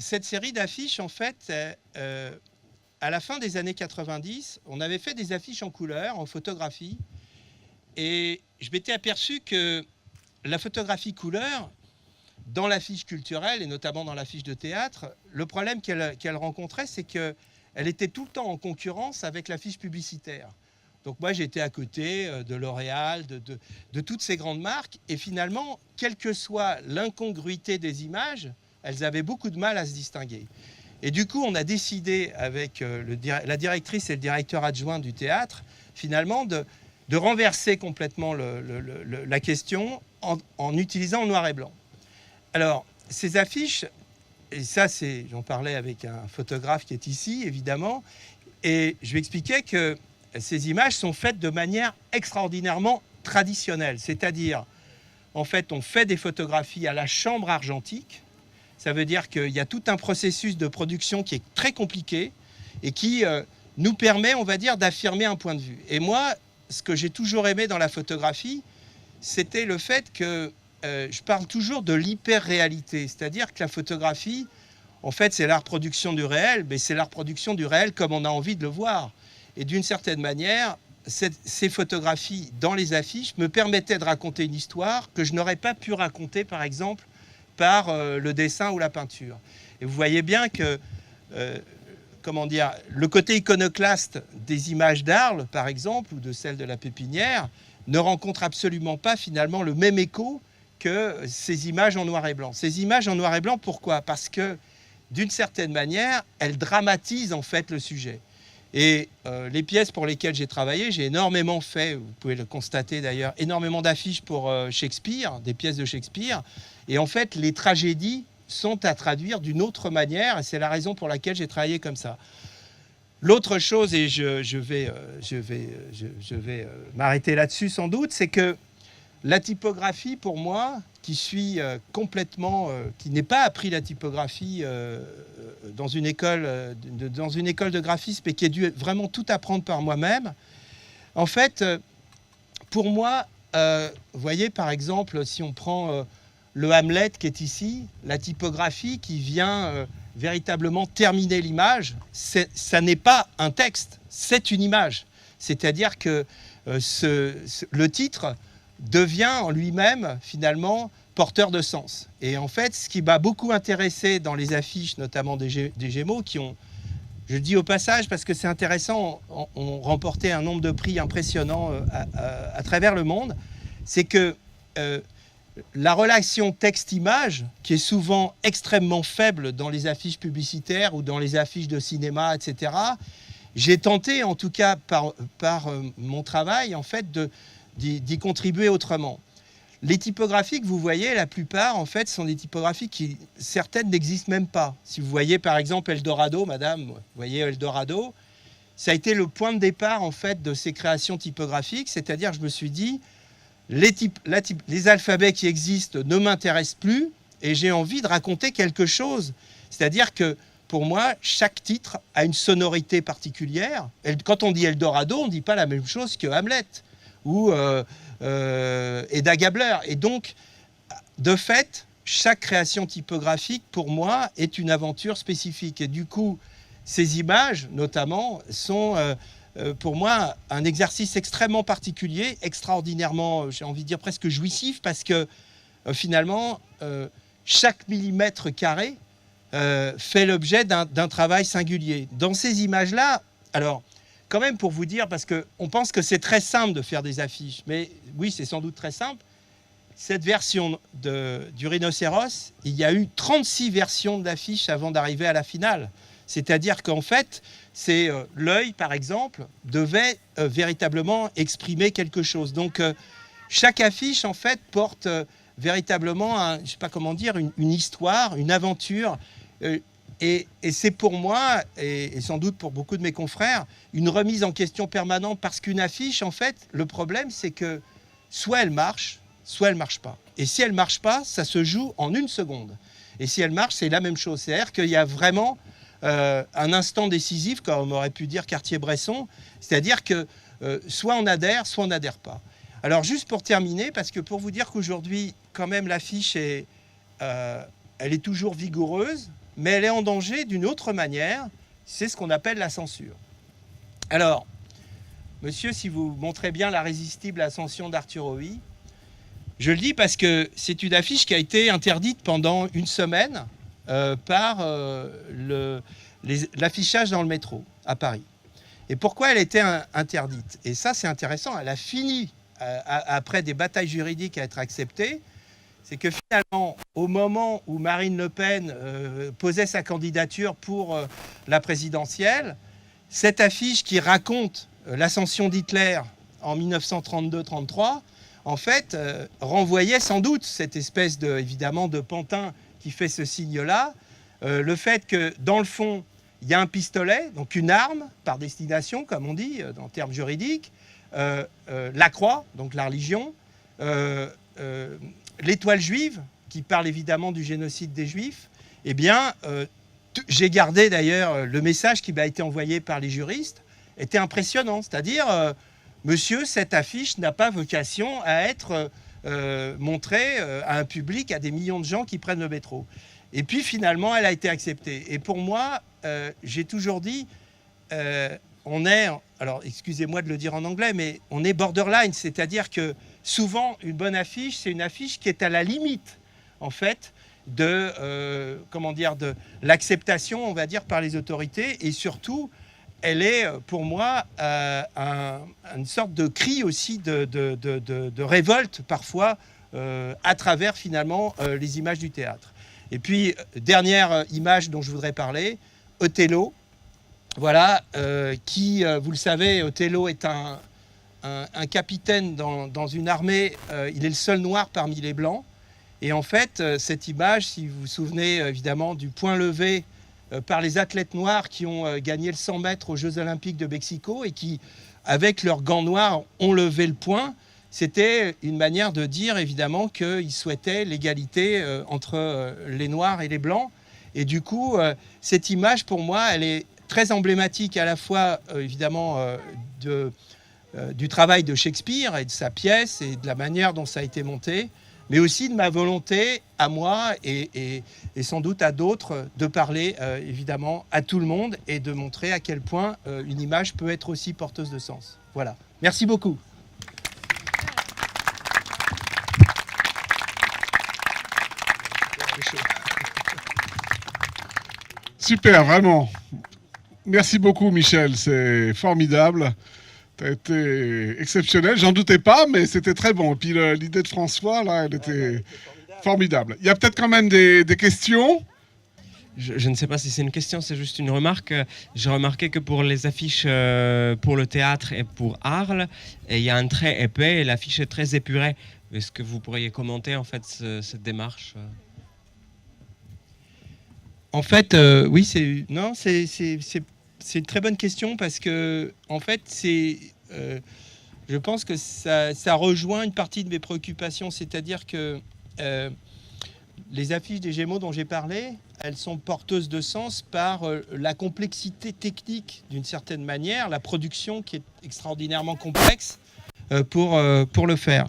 cette série d'affiches, en fait, à la fin des années 90, on avait fait des affiches en couleur, en photographie, et je m'étais aperçu que la photographie couleur, dans l'affiche culturelle, et notamment dans l'affiche de théâtre, le problème qu'elle rencontrait, c'est qu'elle était tout le temps en concurrence avec l'affiche publicitaire. Donc moi, j'étais à côté de L'Oréal, de toutes ces grandes marques, et finalement, quelle que soit l'incongruité des images, elles avaient beaucoup de mal à se distinguer. Et du coup, on a décidé avec la directrice et le directeur adjoint du théâtre, finalement, de renverser complètement la question en utilisant le noir et blanc. Alors, ces affiches, et ça, j'en parlais avec un photographe qui est ici, évidemment, et je lui expliquais que ces images sont faites de manière extraordinairement traditionnelle. C'est-à-dire, en fait, on fait des photographies à la chambre argentique. Ça veut dire qu'il y a tout un processus de production qui est très compliqué et qui nous permet, on va dire, d'affirmer un point de vue. Et moi, ce que j'ai toujours aimé dans la photographie, c'était le fait que je parle toujours de l'hyper-réalité. C'est-à-dire que la photographie, en fait, c'est la reproduction du réel, mais c'est la reproduction du réel comme on a envie de le voir. Et d'une certaine manière, ces photographies dans les affiches me permettaient de raconter une histoire que je n'aurais pas pu raconter, par exemple, par le dessin ou la peinture. Et vous voyez bien que, comment dire, le côté iconoclaste des images d'Arles, par exemple, ou de celles de la Pépinière, ne rencontre absolument pas, finalement, le même écho que ces images en noir et blanc. Ces images en noir et blanc, pourquoi? Parce que, d'une certaine manière, elles dramatisent, en fait, le sujet. Et les pièces pour lesquelles j'ai travaillé, j'ai énormément fait, vous pouvez le constater d'ailleurs, énormément d'affiches pour Shakespeare, des pièces de Shakespeare. Et en fait, les tragédies sont à traduire d'une autre manière, et c'est la raison pour laquelle j'ai travaillé comme ça. L'autre chose, et je vais m'arrêter là-dessus sans doute, c'est que la typographie, pour moi, qui suis complètement, qui n'ai pas appris la typographie dans une école de graphisme et qui ai dû vraiment tout apprendre par moi-même. En fait, pour moi, vous voyez, par exemple, si on prend le Hamlet qui est ici, la typographie qui vient véritablement terminer l'image, ça n'est pas un texte, c'est une image. C'est-à-dire que le titre devient en lui-même, finalement, porteur de sens. Et en fait, ce qui m'a beaucoup intéressé dans les affiches, notamment des Gémeaux, qui ont, je le dis au passage parce que c'est intéressant, ont remporté un nombre de prix impressionnant à travers le monde, c'est que la relation texte-image, qui est souvent extrêmement faible dans les affiches publicitaires ou dans les affiches de cinéma, etc., j'ai tenté, en tout cas par mon travail, en fait, d'y contribuer autrement. Les typographies que vous voyez, la plupart, en fait, sont des typographies qui, certaines, n'existent même pas. Si vous voyez, par exemple, Eldorado, madame, vous voyez Eldorado, ça a été le point de départ, en fait, de ces créations typographiques. C'est-à-dire, je me suis dit, les alphabets qui existent ne m'intéressent plus et j'ai envie de raconter quelque chose. C'est-à-dire que, pour moi, chaque titre a une sonorité particulière. Quand on dit Eldorado, on ne dit pas la même chose que Hamlet ou Hedda Gabler. Et donc, de fait, chaque création typographique, pour moi, est une aventure spécifique. Et du coup, ces images, notamment, sont, pour moi, un exercice extrêmement particulier, extraordinairement, j'ai envie de dire presque jouissif, parce que, finalement, chaque millimètre carré fait l'objet d'un travail singulier. Dans ces images-là, alors, quand même pour vous dire, parce qu'on pense que c'est très simple de faire des affiches, mais oui, c'est sans doute très simple. Cette version du rhinocéros, il y a eu 36 versions d'affiches avant d'arriver à la finale. C'est-à-dire qu'en fait, c'est l'œil, par exemple, devait véritablement exprimer quelque chose. Donc, chaque affiche, en fait, porte véritablement, je ne sais pas comment dire, une histoire, une aventure. Et c'est pour moi, et sans doute pour beaucoup de mes confrères, une remise en question permanente parce qu'une affiche, en fait, le problème, c'est que soit elle marche pas. Et si elle ne marche pas, ça se joue en une seconde. Et si elle marche, c'est la même chose. C'est-à-dire qu'il y a vraiment un instant décisif, comme aurait pu dire Cartier-Bresson, c'est-à-dire que soit on adhère, soit on n'adhère pas. Alors juste pour terminer, parce que pour vous dire qu'aujourd'hui, quand même, l'affiche elle est toujours vigoureuse. mais elle est en danger d'une autre manière, c'est ce qu'on appelle la censure. Alors, monsieur, si vous montrez bien la résistible ascension d'Arthur Hoey, je le dis parce que c'est une affiche qui a été interdite pendant une semaine par l'affichage dans le métro à Paris. Et pourquoi elle était interdite? Et ça, c'est intéressant, elle a fini, après des batailles juridiques, à être acceptée. C'est que finalement, au moment où Marine Le Pen posait sa candidature pour la présidentielle, cette affiche qui raconte l'ascension d'Hitler en 1932-33, en fait, renvoyait sans doute cette espèce de, évidemment, de pantin qui fait ce signe-là, le fait que, dans le fond, il y a un pistolet, donc une arme par destination, comme on dit en termes juridiques, la croix, donc la religion, l'étoile juive, qui parle évidemment du génocide des Juifs. Eh bien, j'ai gardé d'ailleurs le message qui m'a été envoyé par les juristes, était impressionnant, c'est-à-dire, monsieur, cette affiche n'a pas vocation à être montrée à un public, à des millions de gens qui prennent le métro. Et puis finalement, elle a été acceptée. Et pour moi, j'ai toujours dit, on est, alors excusez-moi de le dire en anglais, mais on est borderline, c'est-à-dire que souvent, une bonne affiche, c'est une affiche qui est à la limite, en fait, de, comment dire, de l'acceptation, on va dire, par les autorités. Et surtout, elle est, pour moi, une sorte de cri aussi de révolte, parfois, à travers, finalement, les images du théâtre. Et puis, dernière image dont je voudrais parler, Othello. Voilà, qui, vous le savez, Othello est un capitaine dans une armée, il est le seul noir parmi les blancs. Et en fait, cette image, si vous vous souvenez évidemment du point levé par les athlètes noirs qui ont gagné le 100 mètres aux Jeux Olympiques de Mexico et qui, avec leurs gants noirs, ont levé le poing, c'était une manière de dire évidemment qu'ils souhaitaient l'égalité entre les noirs et les blancs. Et du coup, cette image, pour moi, elle est très emblématique à la fois, évidemment, du travail de Shakespeare et de sa pièce et de la manière dont ça a été monté, mais aussi de ma volonté à moi et sans doute à d'autres de parler, évidemment, à tout le monde et de montrer à quel point une image peut être aussi porteuse de sens. Voilà. Merci beaucoup. Super, vraiment. Merci beaucoup, Michel. C'est formidable. Tu as été exceptionnel. J'en doutais pas, mais c'était très bon. Et puis l'idée de François, là, elle était formidable. Il y a peut-être quand même des questions. Je ne sais pas si c'est une question, c'est juste une remarque. J'ai remarqué que pour les affiches pour le théâtre et pour Arles, il y a un trait épais et l'affiche est très épurée. Est-ce que vous pourriez commenter en fait cette démarche? En fait, oui, c'est une très bonne question parce que, en fait, je pense que ça rejoint une partie de mes préoccupations, c'est-à-dire que les affiches des Gémeaux dont j'ai parlé, elles sont porteuses de sens par la complexité technique, d'une certaine manière, la production qui est extraordinairement complexe pour le faire.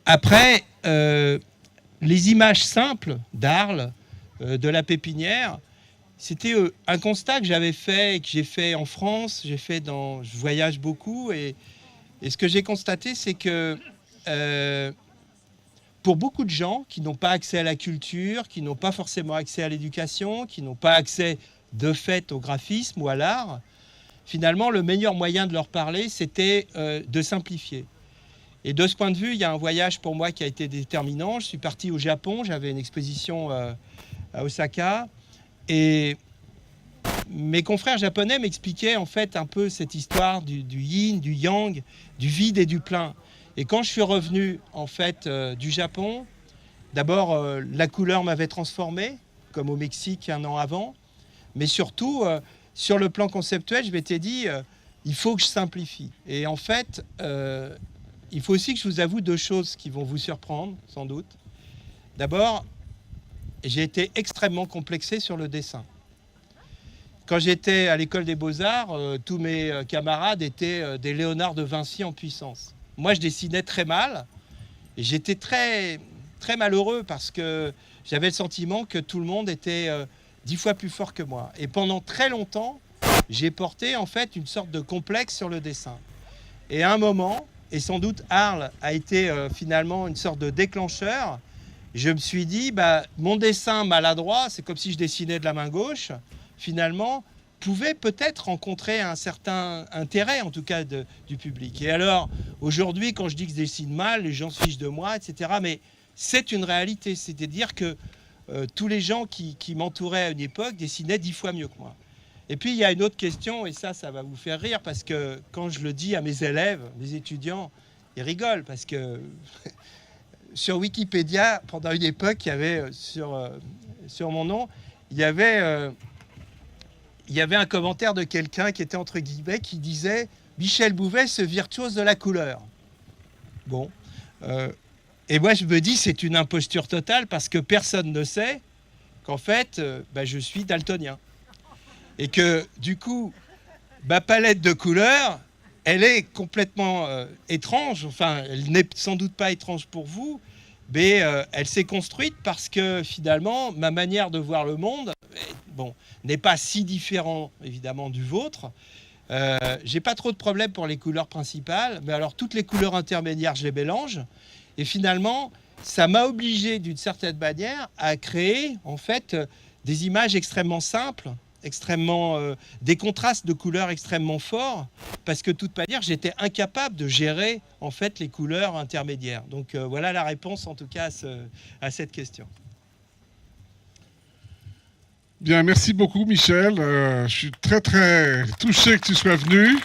Après, les images simples d'Arles, de la Pépinière, c'était un constat que j'avais fait et que j'ai fait en France. Je voyage beaucoup et ce que j'ai constaté, c'est que pour beaucoup de gens qui n'ont pas accès à la culture, qui n'ont pas forcément accès à l'éducation, qui n'ont pas accès de fait au graphisme ou à l'art, finalement, le meilleur moyen de leur parler, c'était de simplifier. Et de ce point de vue, il y a un voyage pour moi qui a été déterminant. Je suis parti au Japon, j'avais une exposition à Osaka. Et mes confrères japonais m'expliquaient en fait un peu cette histoire du yin, du yang, du vide et du plein. Et quand je suis revenu en fait du Japon, d'abord la couleur m'avait transformé, comme au Mexique un an avant, mais surtout sur le plan conceptuel, je m'étais dit il faut que je simplifie. Et en fait, il faut aussi que je vous avoue deux choses qui vont vous surprendre sans doute. D'abord, j'ai été extrêmement complexé sur le dessin. Quand j'étais à l'école des Beaux-Arts, tous mes camarades étaient des Léonard de Vinci en puissance. Moi, je dessinais très mal et j'étais très, très malheureux parce que j'avais le sentiment que tout le monde était 10 fois plus fort que moi. Et pendant très longtemps, j'ai porté en fait une sorte de complexe sur le dessin. Et à un moment, et sans doute Arles a été finalement une sorte de déclencheur, je me suis dit, mon dessin maladroit, c'est comme si je dessinais de la main gauche, finalement, pouvait peut-être rencontrer un certain intérêt, en tout cas, du public. Et alors, aujourd'hui, quand je dis que je dessine mal, les gens se fichent de moi, etc. Mais c'est une réalité, c'est-à-dire que tous les gens qui m'entouraient à une époque dessinaient 10 fois mieux que moi. Et puis, il y a une autre question, et ça va vous faire rire, parce que quand je le dis à mes élèves, mes étudiants, ils rigolent, parce que sur Wikipédia, pendant une époque, il y avait sur mon nom, il y avait un commentaire de quelqu'un qui était entre guillemets, qui disait « Michel Bouvet, ce virtuose de la couleur ». Bon. Et moi, je me dis, c'est une imposture totale, parce que personne ne sait qu'en fait, je suis daltonien. Et que, du coup, ma palette de couleurs, elle est complètement étrange. Enfin, elle n'est sans doute pas étrange pour vous, mais elle s'est construite parce que, finalement, ma manière de voir le monde, n'est pas si différent, évidemment, du vôtre. J'ai pas trop de problèmes pour les couleurs principales, mais alors, toutes les couleurs intermédiaires, je les mélange. Et finalement, ça m'a obligé, d'une certaine manière, à créer, en fait, des images extrêmement simples, des contrastes de couleurs extrêmement forts, parce que de toute manière, j'étais incapable de gérer, en fait, les couleurs intermédiaires. Donc, voilà la réponse, en tout cas, à cette question. Bien, merci beaucoup, Michel. Je suis très, très touché que tu sois venu.